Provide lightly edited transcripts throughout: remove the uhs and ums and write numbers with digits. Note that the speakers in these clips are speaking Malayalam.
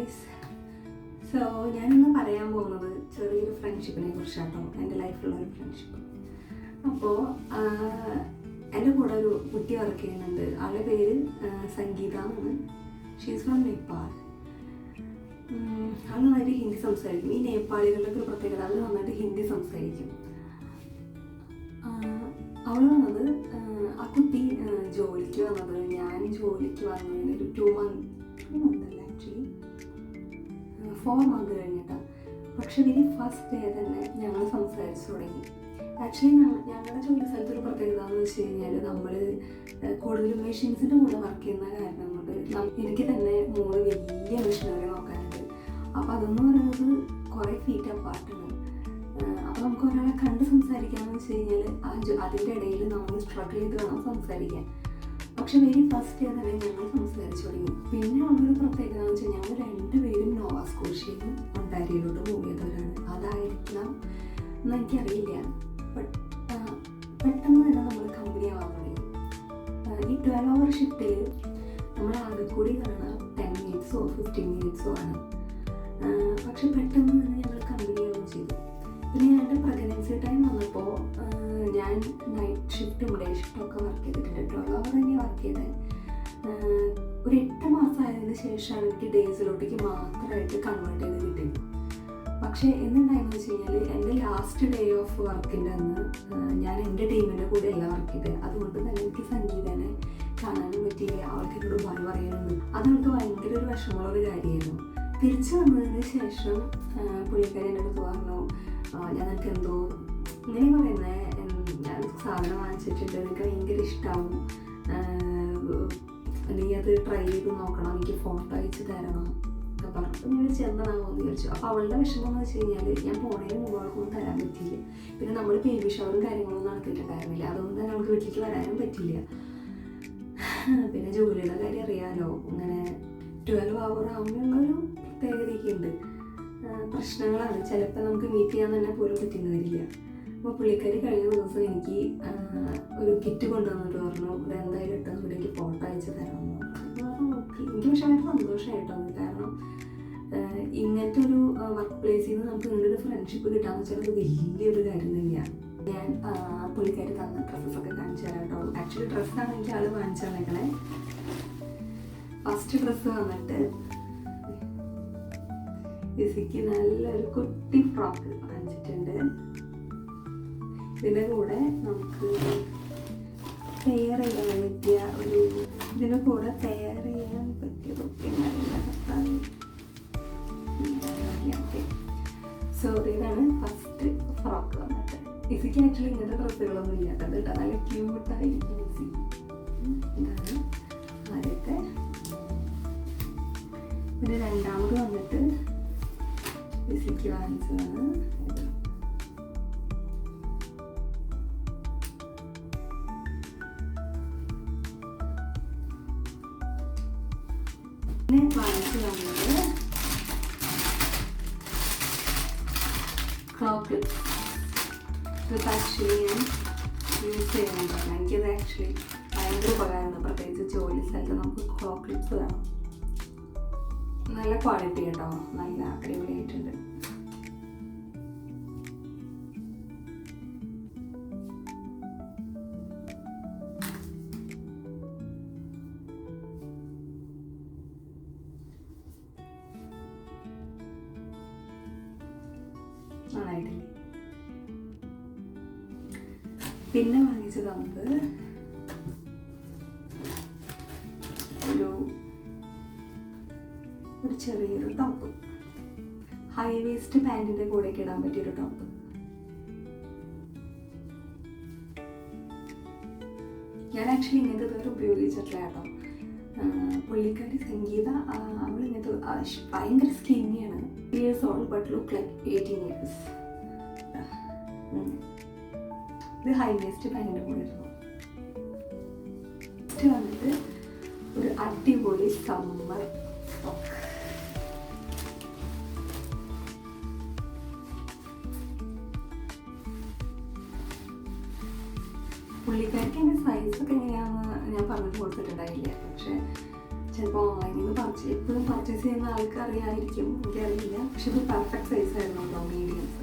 ഗൈസ്. സോ ഞാനിന്ന് പറയാൻ പോകുന്നത് ചെറിയൊരു ഫ്രണ്ട്ഷിപ്പിനെ കുറിച്ചാട്ടോ, എൻ്റെ ലൈഫിലുള്ള ഒരു ഫ്രണ്ട്ഷിപ്പ്. അപ്പോൾ എൻ്റെ കൂടെ ഒരു കുട്ടി വർക്ക് ചെയ്യുന്നുണ്ട്. ആളുടെ പേര് സംഗീത എന്നാണ്. She's from Nepal. ആൾ നന്നായിട്ട് ഹിന്ദി സംസാരിക്കും. ഈ നേപ്പാളികളുടെ ഒരു പ്രത്യേകത, അവർ നന്നായിട്ട് ഹിന്ദി സംസാരിക്കും. അവൾ വന്നത്, ആ കുട്ടി ജോലിക്ക് വന്നത്, ഞാൻ ജോലിക്ക് വന്നതിന് ഒരു 2 month അല്ല, ആക്ച്വലി 4 month കഴിഞ്ഞിട്ടാണ്. പക്ഷെ വെരി ഫസ്റ്റ് ഡേ തന്നെ ഞങ്ങൾ സംസാരിച്ചു തുടങ്ങി. ആക്ച്വലി ഞങ്ങളുടെ ജോലി സ്ഥലത്തൊരു പ്രത്യേകത എന്ന് വെച്ച് കഴിഞ്ഞാൽ, നമ്മൾ കൂടുതലും മെഷീൻസിൻ്റെ കൂടെ വർക്ക് ചെയ്യുന്ന കാരണം കൊണ്ട് എനിക്ക് തന്നെ 3 വലിയ മെഷീനറി നോക്കാനുണ്ട്. അപ്പോൾ അതെന്ന് പറയുന്നത് കുറേ ഫീറ്റ് അപ്പാർട്ടാണ്. അപ്പോൾ നമുക്ക് ഒരാളെ കണ്ട് സംസാരിക്കാമെന്ന് വെച്ച് കഴിഞ്ഞാൽ അതിൻ്റെ ഇടയിൽ നമ്മൾ സ്ട്രഗിൾ ചെയ്ത് വേണം സംസാരിക്കാൻ. പക്ഷെ വെരി ഫസ്റ്റ് ഡേ തന്നെ ഞങ്ങൾ സംസാരിച്ചു തുടങ്ങി. പിന്നെ ഉള്ളൊരു പ്രത്യേകത എന്ന് വെച്ചാൽ, ഞങ്ങൾ 2 പേരും നോവാ സ്കോഷ്യയിൽ നിന്ന് ഒണ്ടാരിയിലോട്ട് മൂവ് ചെയ്തവരാണ്. അതായിരിക്കണം എന്നെനിക്കറിയില്ല. പെട്ടെന്ന് തന്നെ നമ്മൾ കമ്പനി ആവാൻ തുടങ്ങി. ഈ 12 hour ഷിഫ്റ്റിൽ നമ്മൾ ആകെ കൂടി കാണാൻ 10 minutes 15 minutes ആണ്. പക്ഷെ പെട്ടെന്ന് തന്നെ ഞങ്ങൾ കമ്പനി ആവുകയും ചെയ്തു. പിന്നെ എൻ്റെ പ്രഗ്നൻസി ടൈം വന്നപ്പോൾ ഞാൻ നൈറ്റ് ഷിഫ്റ്റും ഡേ ഷിഫ്റ്റും ഒക്കെ വർക്ക് ചെയ്തിട്ടുണ്ട്. 12 hour തന്നെ വർക്ക് ചെയ്തത്. ഒരു 8 മാസം ആയതിനു ശേഷമാണ് എനിക്ക് ഡേയ്സിലോട്ടേക്ക് മാത്രമായിട്ട് കൺവേർട്ട് ചെയ്ത് കിട്ടിയത്. പക്ഷേ എന്തുണ്ടായെന്ന് വെച്ച് കഴിഞ്ഞാൽ, എൻ്റെ ലാസ്റ്റ് ഡേ ഓഫ് വർക്കിൻ്റെ അന്ന് ഞാൻ എൻ്റെ ടീമിൻ്റെ കൂടെ അല്ല വർക്ക് ചെയ്തത്. അതുകൊണ്ട് തന്നെ എനിക്ക് സംഗീതനെ കാണാനും പറ്റിയില്ല. അവൾക്ക് എന്നോട് ബൈ പറയാനുണ്ട്. അതവൾക്ക് ഭയങ്കര ഒരു വിഷമമുള്ളൊരു കാര്യമായിരുന്നു. തിരിച്ചു വന്നതിന് ശേഷം പുള്ളിക്കാരി എൻ്റെ അടുത്ത് പറഞ്ഞു, ഞാൻ നിനക്ക് എന്തോ ഇങ്ങനെ പറയുന്നത്, ഞാൻ സാധനം വാങ്ങിച്ചിട്ടുണ്ട്, എനിക്ക് ഭയങ്കര ഇഷ്ടമാവും, നീ അത് ട്രൈ ചെയ്ത് നോക്കണം, എനിക്ക് ഫോട്ടോ അയച്ച് തരണം ഒക്കെ പറഞ്ഞു. ഞാൻ ചെന്നതാകുമെന്ന് വിചാരിച്ചു. അപ്പോൾ അവളുടെ വിഷമം എന്ന് വെച്ച് കഴിഞ്ഞാൽ, ഞാൻ പോണതിന് മുമ്പ് അവൾക്കൊന്നും തരാൻ പറ്റിയില്ല. പിന്നെ നമ്മൾ ബേബി ഷവറും കാര്യങ്ങളൊന്നും നടത്തിയിട്ടുണ്ടായിരുന്നില്ല. അതുകൊണ്ട് തന്നെ അവൾക്ക് വീട്ടിലേക്ക് വരാനും പറ്റില്ല. പിന്നെ ജോലിയുടെ കാര്യം അറിയാമല്ലോ, ഇങ്ങനെ 12 hour ആകുമ്പോഴുള്ളൊരു പ്രത്യേകതയൊക്കെ ഉണ്ട്. പ്രശ്നങ്ങളാണ്. ചിലപ്പോൾ നമുക്ക് മീറ്റ് ചെയ്യാൻ തന്നെ പോലും പറ്റുന്ന വരില്ല. അപ്പോൾ പുള്ളിക്കാരി കഴിഞ്ഞ ദിവസം എനിക്ക് ഒരു കിറ്റ് കൊണ്ടുവന്നിട്ട് പറഞ്ഞു, ഇവിടെ എന്തായാലും ഇട്ടെന്ന് ഇവിടെ എനിക്ക് ഫോട്ടോ അയച്ച് തരാമെന്ന് പറഞ്ഞു. ഓക്കെ, എനിക്ക് പക്ഷേ ഭയങ്കര സന്തോഷമായിട്ടത്. കാരണം ഇങ്ങനത്തെ ഒരു വർക്ക് പ്ലേസിൽ നിന്ന് നമുക്ക് ഇങ്ങനൊരു ഫ്രണ്ട്ഷിപ്പ് കിട്ടാന്ന് വെച്ചാൽ അത് വലിയൊരു കാര്യം തന്നെയാണ്. ഞാൻ പുള്ളിക്കാരി തന്ന ഡ്രസ്സൊക്കെ കാണിച്ചു തരാം കേട്ടോ. ആക്ച്വലി ഡ്രസ്സാണ് എനിക്ക് ആൾ വാങ്ങിച്ചു തന്നേക്കണേ. ഫസ്റ്റ് ഡ്രസ്സ് വന്നിട്ട് ലിസിക്ക് നല്ലൊരു കുട്ടി ഫ്രോക്ക് വാങ്ങിച്ചിട്ടുണ്ട്. ഇതിൻ്റെ കൂടെ നമുക്ക് പെയർ ചെയ്യാൻ പറ്റിയ ഇതിൻ്റെ കൂടെ പെയർ ചെയ്യാൻ പറ്റിയ സോ ഇതാണ് ഫസ്റ്റ് ഫ്രോക്ക് വന്നിട്ട്. ലിസിക്ക് ആക്ച്വലി ഇങ്ങനത്തെ ഡ്രസ്സുകളൊന്നും ഇല്ലാത്തത് കേട്ടോ. നല്ല ക്യൂട്ടായിരിക്കും ലിസി. ഇതാണ് ആദ്യത്തെ. പിന്നെ രണ്ടാമത് വന്നിട്ട് ലിസിക്ക് വാങ്ങിച്ചതാണ്. പിന്നെ വാങ്ങിച്ചു വന്നത് ക്ലോക്ക്. ഇത് ആക്ച്വലി ഞാൻ യൂസ് ചെയ്യുന്നുണ്ടായിരുന്നു. എനിക്കത് ആക്ച്വലി ഭയങ്കര ഉപകാരമാണ്. പ്രത്യേകിച്ച് ജോലി സ്ഥലത്ത് നമുക്ക് ക്ലോക്ക് ക്ലിപ്സ് വേണം. നല്ല ക്വാളിറ്റി കേട്ടോ, നല്ല അടിപൊളിയായിട്ടുണ്ട്. നന്നായിട്ടില്ലേ? പിന്നെ വാങ്ങിച്ചത് നമുക്ക് ഒരു ചെറിയൊരു ടോപ്പ്, ഹൈ വേസ്റ്റ് പാൻറ്റിൻ്റെ കൂടെയൊക്കെ ഇടാൻ പറ്റിയൊരു ടോപ്പ്. ഞാൻ ആക്ച്വലി ഇങ്ങനത്തെ ഇതുവരെ ഉപയോഗിച്ചിട്ടില്ല കേട്ടോ. പുള്ളിക്കാരി സംഗീത, അവൾ ഇങ്ങനത്തെ ഭയങ്കര സ്കിന്നിയാണ്. 3 years old but look like 18 years. ഇത് ഹൈ വേസ്റ്റ് പാൻറ്റിൻ്റെ കൂടെ ഇരുന്നു. നെക്സ്റ്റ് വന്നിട്ട് ഒരു അടിപൊളി സമ്മർ ഫ്രോക്ക്. പുള്ളിക്കാർക്ക് എൻ്റെ സൈസൊക്കെ എങ്ങനെയാണെന്ന് ഞാൻ പറഞ്ഞിട്ട് കൊടുത്തിട്ടുണ്ടായില്ല. പക്ഷെ ചിലപ്പോൾ ഓൺലൈനിൽ നിന്ന് എപ്പോഴും പർച്ചേസ് ചെയ്യുന്ന ആൾക്ക് അറിയാമായിരിക്കും, എനിക്കറിയില്ല. പക്ഷെ ഇത് പെർഫെക്റ്റ് സൈസ് ആയിരുന്നു കേട്ടോ, മീഡിയംസ്.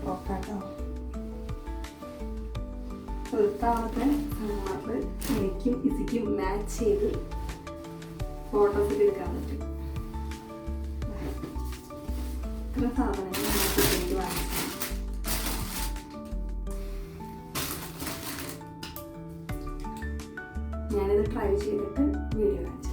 ഫ്രോക്കാട്ടോ. വൃത്താവത്തെ സമ്മറിൽ എനിക്കും ഇസിക്കും മാച്ച് ചെയ്ത് ഫോട്ടോസ് എടുക്കാൻ പറ്റും. ഇത്ര സാധനങ്ങൾ എനിക്ക് വാങ്ങിച്ചു. ഞാനിത് ട്രൈ ചെയ്തിട്ട് വീഡിയോ കാണിച്ചു.